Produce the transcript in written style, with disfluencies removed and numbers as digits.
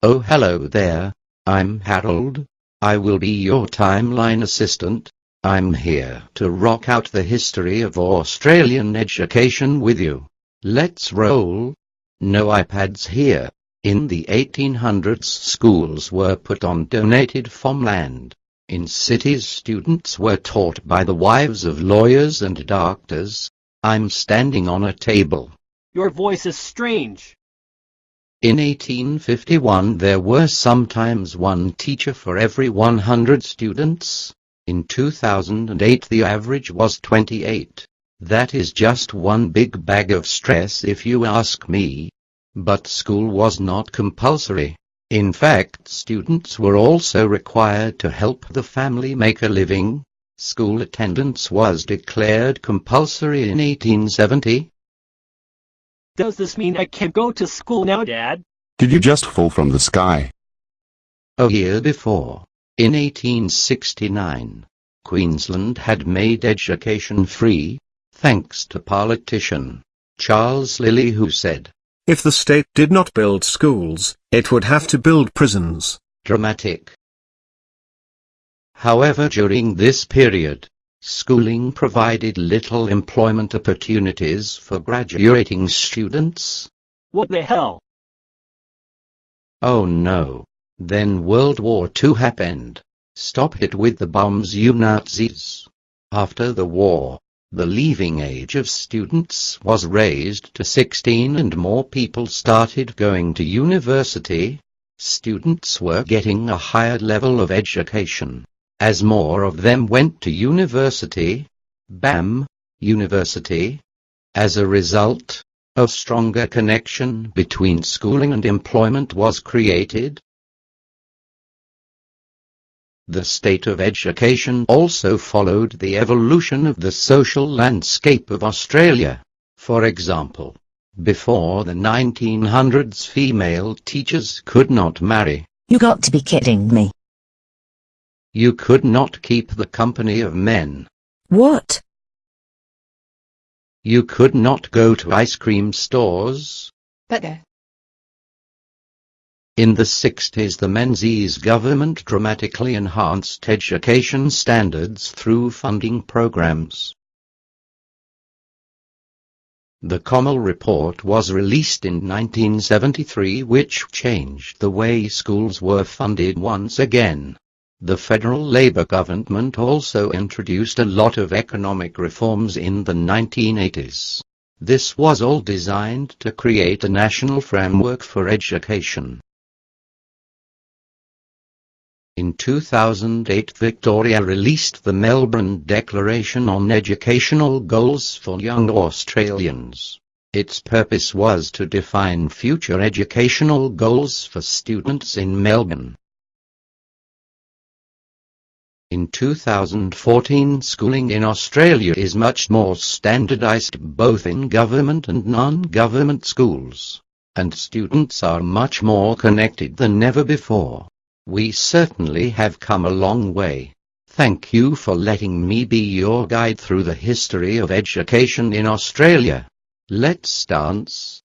Oh, hello there. I'm Harold. I will be your timeline assistant. I'm here to rock out the history of Australian education with you. Let's roll. No iPads here. In the 1800s, schools were put on donated farmland. In cities, students were taught by the wives of lawyers and doctors. I'm standing on a table. Your voice is strange. In 1851 there were sometimes one teacher for every 100 students. In 2008 the average was 28. That is just one big bag of stress if you ask me. But school was not compulsory. In fact, students were also required to help the family make a living. School attendance was declared compulsory in 1870. Does this mean I can't go to school now, Dad? Did you just fall from the sky? A year before, in 1869, Queensland had made education free, thanks to politician Charles Lilly, who said, "If the state did not build schools, it would have to build prisons." Dramatic. However, during this period, schooling provided little employment opportunities for graduating students. What the hell? Oh no. Then World War II happened. Stop it with the bombs, you Nazis. After the war, the leaving age of students was raised to 16 and more people started going to university. Students were getting a higher level of education. As more of them went to university, BAM, university. As a result, a stronger connection between schooling and employment was created. The state of education also followed the evolution of the social landscape of Australia. For example, before the 1900s, female teachers could not marry. You got to be kidding me. You could not keep the company of men. What? You could not go to ice cream stores. In the 60s, the Menzies government dramatically enhanced education standards through funding programs. The Comell Report was released in 1973, which changed the way schools were funded once again. The federal Labor government also introduced a lot of economic reforms in the 1980s. This was all designed to create a national framework for education. In 2008, Victoria released the Melbourne Declaration on Educational Goals for Young Australians. Its purpose was to define future educational goals for students in Melbourne. In 2014, schooling in Australia is much more standardised both in government and non-government schools, and students are much more connected than ever before. We certainly have come a long way. Thank you for letting me be your guide through the history of education in Australia. Let's dance.